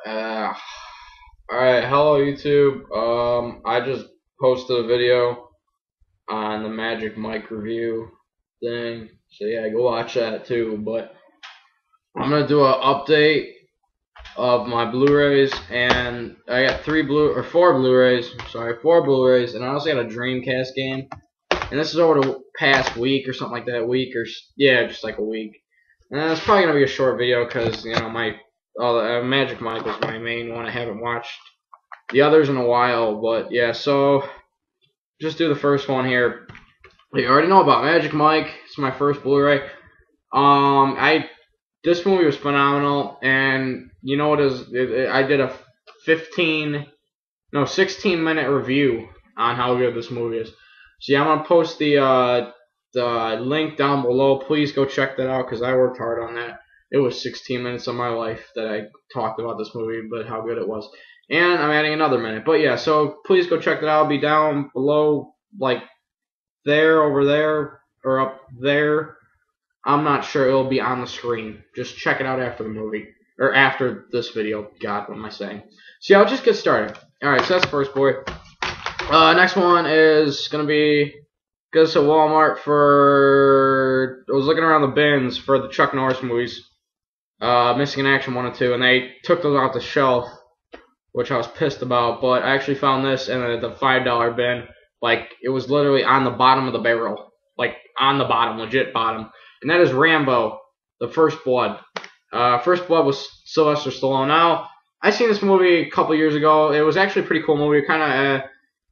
Uh, Alright, hello YouTube. I just posted a video on the Magic Mike review thing. So yeah, go watch that too. But I'm gonna do an update of my Blu-rays, and I got four Blu-rays. Sorry, four Blu-rays, and I also got a Dreamcast game. And this is over the past week or something like that. Yeah, just like a week. And it's probably gonna be a short video because Magic Mike was my main one. I haven't watched the others in a while, but yeah, so just do the first one here. You already know about Magic Mike. It's my first Blu-ray. I This movie was phenomenal, and you know what is? I did a 16-minute review on how good this movie is. So yeah, I'm gonna post the link down below. Please go check that out because I worked hard on that. It was 16 minutes of my life that I talked about this movie, but how good it was. And I'm adding another minute. But yeah, so please go check that out. It'll be down below, like there, over there, or up there. I'm not sure. It'll be on the screen. Just check it out after the movie. Or after this video. God, what am I saying? So yeah, I'll just get started. Alright, so that's the first boy. Next one is going to be, goes to Walmart for, I was looking around the bins for the Chuck Norris movies. Missing in Action 1 and 2, and they took those off the shelf, which I was pissed about, but I actually found this in the $5 bin. Like, it was literally on the bottom of the barrel. Like, on the bottom, legit bottom. And that is Rambo, The First Blood. First Blood was Sylvester Stallone. Now, I seen this movie a couple years ago. It was actually a pretty cool movie.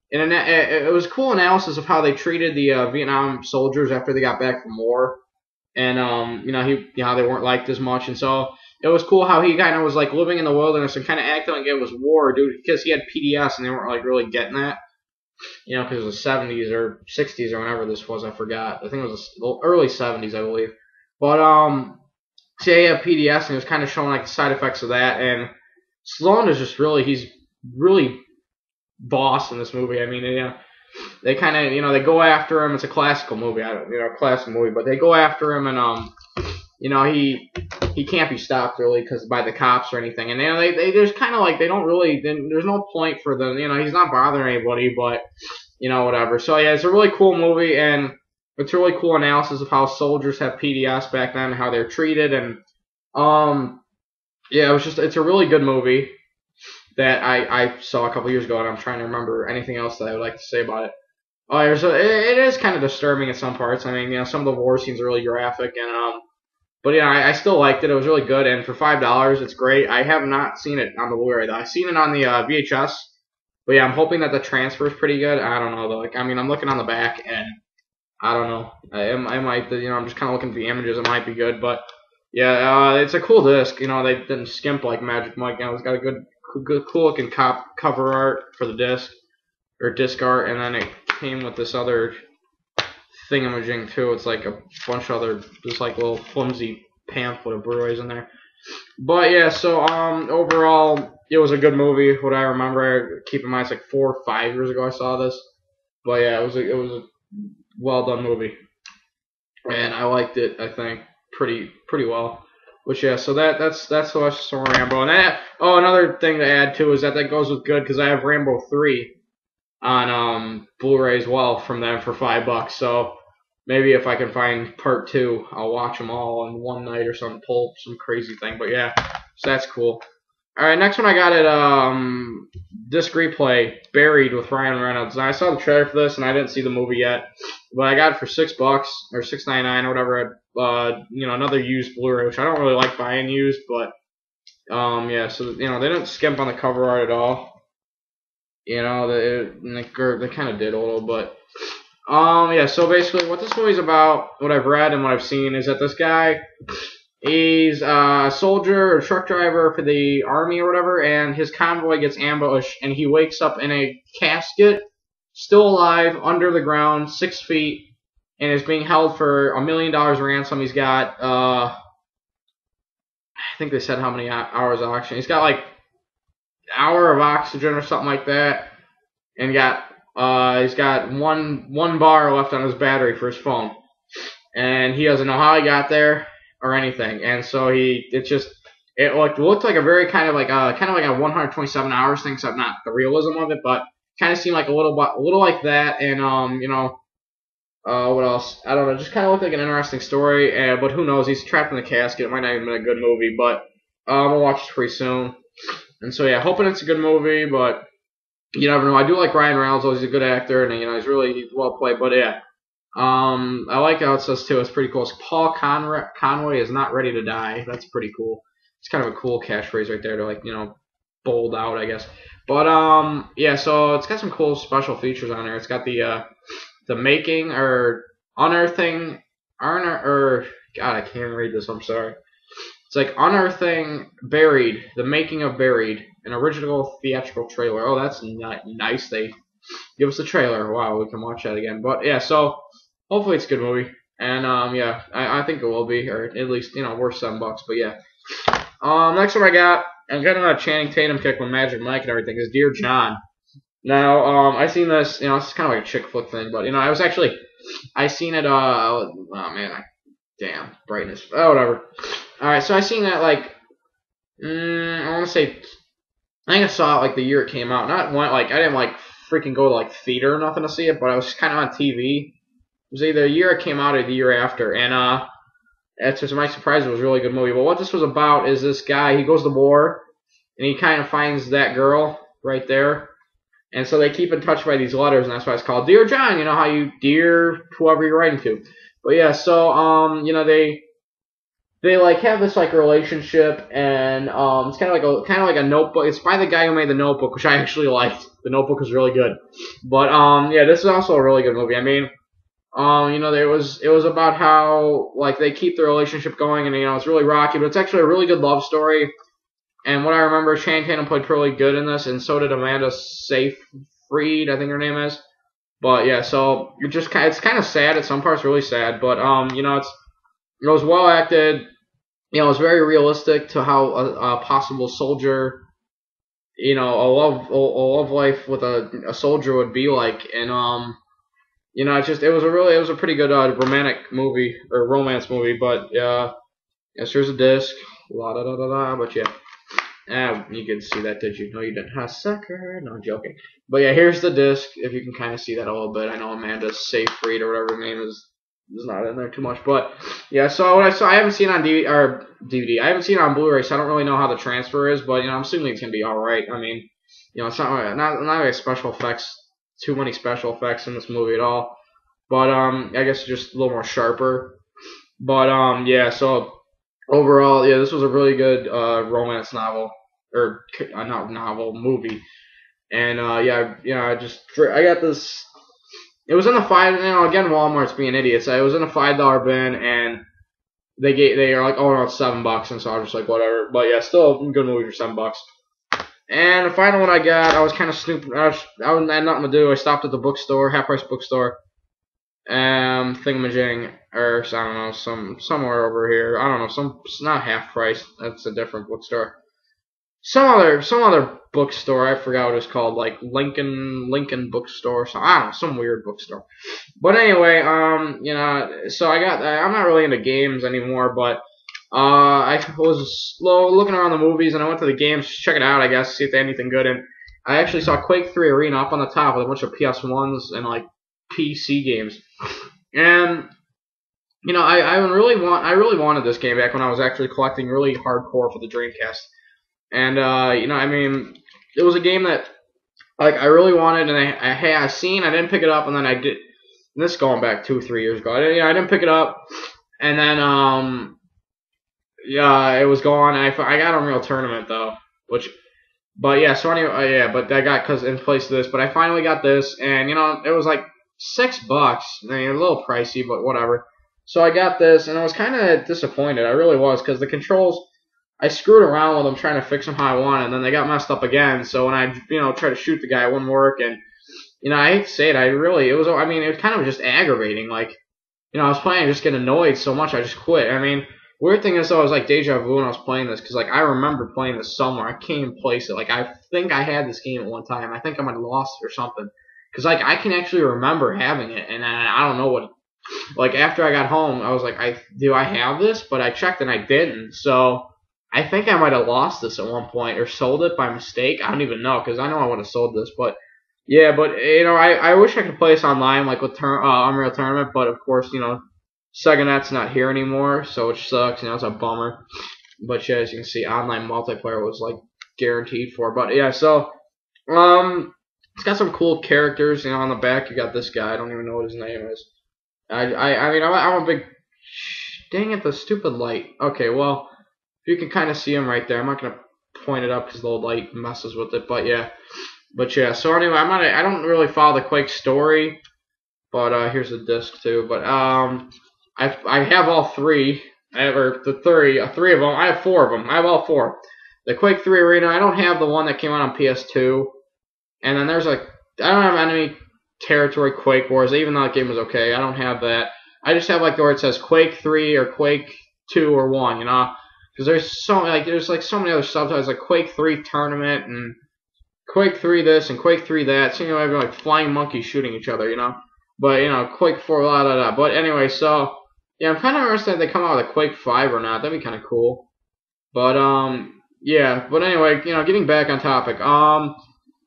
It was a cool analysis of how they treated the Vietnam soldiers after they got back from war. And they weren't liked as much, and so it was cool how he kind of was like living in the wilderness and kind of acting like it was war, dude, because he had PDS and they weren't like really getting that, because it was the 70s or 60s or whenever this was, I forgot. I think it was the early 70s, I believe. But so yeah, he had PDS and he was kind of showing like the side effects of that. And Stallone is just he's really boss in this movie. I mean, they kind of, they go after him. It's a classical movie, classic movie, but they go after him, and he can't be stopped really by the cops or anything. And they just kind of like, they don't really, there's no point for them. He's not bothering anybody, but whatever. So yeah, it's a really cool movie, and it's a really cool analysis of how soldiers have PDS back then and how they're treated. And yeah, it's a really good movie that I saw a couple years ago, and I'm trying to remember anything else that I would like to say about it. It is kind of disturbing in some parts. I mean, some of the war scenes are really graphic, and but I still liked it. It was really good, and for $5, it's great. I have not seen it on the Blu-ray though. I've seen it on the VHS, but yeah, I'm hoping that the transfer is pretty good. I don't know though. Like, I mean, I'm looking on the back, and I don't know. I might, I'm just kind of looking at the images. It might be good, but yeah, it's a cool disc. They didn't skimp like Magic Mike. It's got a good, cool looking cover art for the disc, or disc art, and then it came with this other thingamajig too. It's like a bunch of other, just like little flimsy pamphlet of Blu-rays in there. But yeah, so overall, it was a good movie. What I remember, keep in mind, it's like 4 or 5 years ago I saw this. But yeah, it was a well done movie, and I liked it. I think pretty well. Which yeah, so that's what's from Rambo. And another thing to add too is that goes with good because I have Rambo 3 on Blu-ray as well from them for $5. So maybe if I can find part 2, I'll watch them all in one night or something, pull some crazy thing. But yeah, so that's cool. Alright, next one I got it, Disc Replay, Buried with Ryan Reynolds. And I saw the trailer for this, and I didn't see the movie yet, but I got it for $6 or $6.99 or whatever. Another used Blu-ray, which I don't really like buying used, but yeah. So they didn't skimp on the cover art at all. They kind of did a little, but yeah. So basically, what this movie's about, what I've read and what I've seen, is that this guy, he's a soldier or truck driver for the army or whatever, and his convoy gets ambushed, and he wakes up in a casket, still alive, under the ground, 6 feet, and is being held for $1 million ransom. He's got, I think they said how many hours of oxygen. He's got like an hour of oxygen or something like that, and he's got one bar left on his battery for his phone, and he doesn't know how he got there or anything. And so it looked like a very kind of like a 127 hours thing, except not the realism of it, but kind of seemed like a little like that, and what else? I don't know. Just kind of looked like an interesting story, but who knows? He's trapped in the casket. It might not even be a good movie, but I'm gonna watch it pretty soon. And so yeah, hoping it's a good movie, but you never know. I do like Ryan Reynolds. Though. He's a good actor, and he's well played. But yeah, I like how it says too. It's pretty cool. It's Paul Conway is not ready to die. That's pretty cool. It's kind of a cool catchphrase right there to bold out, I guess. But yeah. So it's got some cool special features on there. It's got the making or unearthing, God, I can't read this. I'm sorry. It's like unearthing Buried, the making of Buried, an original theatrical trailer. Oh, that's nice. They give us a trailer. Wow, we can watch that again. But yeah, so hopefully it's a good movie, and yeah, I think it will be, or at least worth $7. But yeah, next one I got. I'm getting a Channing Tatum kick with Magic Mike and everything. Is Dear John. Now, I seen this, it's kind of like a chick flick thing, but, I seen it, oh man, damn, brightness, oh, whatever. Alright, so I seen that, I want to say, I think I saw it, the year it came out, I didn't, freaking go to, theater or nothing to see it, but I was kind of on TV. It was either the year it came out or the year after, and, to my surprise, it was a really good movie, but what this was about is this guy, he goes to war, and he kind of finds that girl right there. And so they keep in touch by these letters, and that's why it's called Dear John. You know how you dear whoever you're writing to. But yeah, so they have this relationship, and it's kind of like a Notebook. It's by the guy who made the Notebook, which I actually liked. The Notebook is really good. But yeah, this is also a really good movie. I mean, it was about how they keep the relationship going, and it's really rocky, but it's actually a really good love story. And what I remember, Channing Tatum played really good in this, and so did Amanda Seyfried, I think her name is. But yeah, so it's kind of sad at some parts, really sad. But it was well acted. It was very realistic to how a possible soldier, a love life with a soldier would be like. And it was a pretty good romantic movie or romance movie. But yes, here's a disc. La da da da da. But yeah. You can see that, did you? No, you didn't. Ha, sucker. No, I'm joking. But yeah, here's the disc. If you can kind of see that a little bit. I know Amanda Seyfried or whatever her name is not in there too much. But yeah, so what I haven't seen on DVD. I haven't seen it on Blu Ray, so I don't really know how the transfer is. But I'm assuming it's gonna be all right. I mean, it's not like special effects. Too many special effects in this movie at all. But I guess just a little more sharper. But yeah, so. Overall, yeah, this was a really good romance novel, or not novel, movie, and I got this. It was in the again, Walmart's being idiots. It was in a $5 bin, and they are like, oh no, it's $7, and so I was just like, whatever. But yeah, still a good movie for $7. And the final one I got, I was kind of snooping. I had nothing to do. I stopped at the bookstore, half price bookstore. Thingamajig, or I don't know, somewhere over here. I don't know, not half price. That's a different bookstore. Some other bookstore. I forgot what it's called, like Lincoln bookstore. So I don't know, some weird bookstore. But anyway, so I'm not really into games anymore, but I was looking around the movies, and I went to the games to check it out. I guess see if they had anything good. And I actually saw Quake 3 Arena up on the top with a bunch of PS1s and PC games. And I really wanted this game back when I was actually collecting really hardcore for the Dreamcast. And I mean, it was a game that I really wanted, and I seen. I didn't pick it up, and then I did. And this is going back 2-3 years ago. I didn't pick it up, and then it was gone. I got Unreal Tournament though, but yeah. So anyway, but I got in place of this. But I finally got this, and it was like $6. I mean, a little pricey, but whatever. So I got this, and I was kind of disappointed. I really was, because the controls, I screwed around with them trying to fix them how I wanted, and then they got messed up again. So when I, tried to shoot the guy, it wouldn't work. And I hate to say it, it was kind of just aggravating. I was playing, I just get annoyed so much, I just quit. I mean, weird thing is, though, it was like deja vu when I was playing this, because I remember playing this somewhere. I can't even place it. I think I had this game at one time. I think I might have lost it or something. Because, I can actually remember having it, and I don't know what, after I got home, I was like, do I have this? But I checked, and I didn't, so, I think I might have lost this at one point or sold it by mistake. I don't even know because I know I would have sold this, but yeah, but I wish I could play this online like with Unreal Tournament, but of course SegaNet's not here anymore, so which sucks. It's a bummer. But yeah, as you can see, online multiplayer was like guaranteed for. But yeah, so it's got some cool characters. On the back you got this guy. I don't even know what his name is. I mean I'm a big. Dang it, the stupid light. Okay, well you can kind of see him right there. I'm not gonna point it up because the light messes with it. But yeah. So anyway, I don't really follow the Quake story, but here's the disc too. But I have all three. I have three of them. I have four of them. I have all four. The Quake 3 Arena. I don't have the one that came out on PS2. And then there's I don't have Enemy Territory Quake Wars, even though that game was okay. I don't have that. I just have where it says Quake 3 or Quake 2 or 1, because there's so many other subtitles like Quake 3 Tournament and Quake 3 this and Quake 3 that. So everyone flying monkeys shooting each other, But Quake 4 la. But anyway, so yeah, I'm kind of interested if they come out with a Quake 5 or not. That'd be kind of cool. But yeah. But anyway, getting back on topic. Oh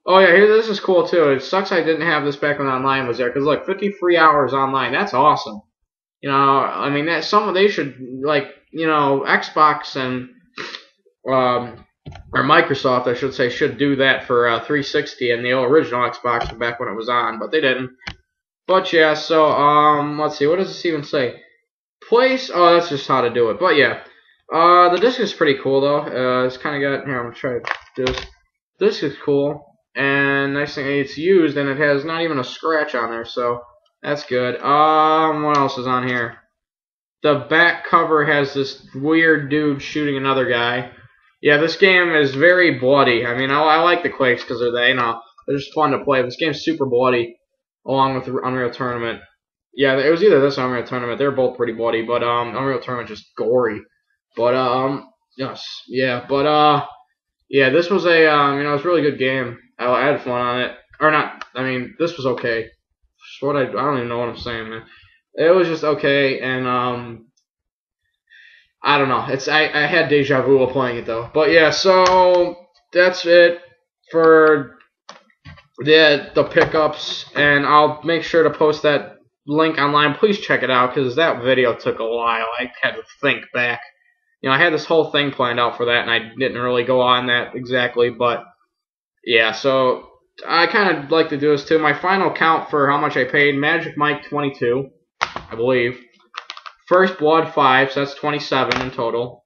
yeah, this is cool too. It sucks I didn't have this back when online was there. Because look, 50 free hours online. That's awesome. I mean they should Xbox and or Microsoft, I should say, should do that for 360 and the original Xbox back when it was on, but they didn't. But yeah, so let's see, what does this even say? Place. Oh, that's just how to do it. But yeah, the disc is pretty cool though. It's kind of got. Here, I'm gonna try to do this. This is cool, and nice thing, it's used, and it has not even a scratch on there, so that's good. What else is on here? The back cover has this weird dude shooting another guy. Yeah, this game is very bloody. I mean, I like the Quakes because they're just fun to play. This game's super bloody, along with Unreal Tournament. Yeah, it was either this or Unreal Tournament. They're both pretty bloody, but Unreal Tournament just gory. But yes, yeah, but yeah, this was a it's a really good game. I had fun on it, or not. I mean, this was okay. I don't even know what I'm saying, man. It was just okay, and I don't know. I had deja vu while playing it though. But yeah, so that's it for the pickups, and I'll make sure to post that link online. Please check it out because that video took a while. I had to think back. I had this whole thing planned out for that, and I didn't really go on that exactly, but yeah, so I kind of like to do this too. My final count for how much I paid: Magic Mike 22, I believe. First Blood 5, so that's 27 in total.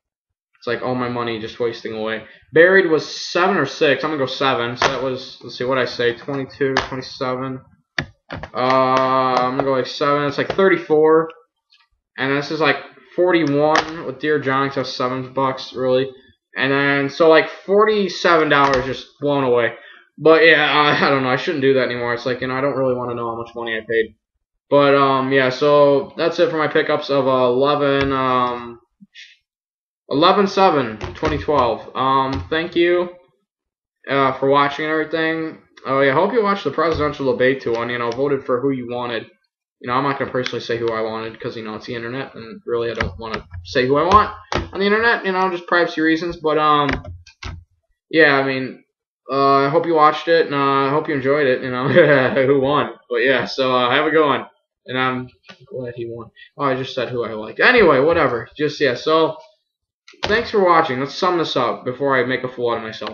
It's like all my money just wasting away. Buried was 7 or 6. I'm going to go 7. So that was, let's see what I say, 22, 27. I'm going to go like 7. It's like 34. And this is like 41 with Dear John, so that's $7 really. And then, so like $47 just blown away. But yeah, I don't know. I shouldn't do that anymore. It's like, I don't really want to know how much money I paid. But yeah, so that's it for my pickups of 11/7/2012. Thank you for watching and everything. Oh yeah, I hope you watched the presidential debate too, and voted for who you wanted. I'm not gonna personally say who I wanted because it's the internet, and really I don't want to say who I want on the internet. Just privacy reasons. But yeah, I mean, I hope you watched it, and I hope you enjoyed it. Who won? But yeah, so have a good one. And I'm glad he won. Oh, I just said who I like. Anyway, whatever. Just, yeah, so thanks for watching. Let's sum this up before I make a fool out of myself.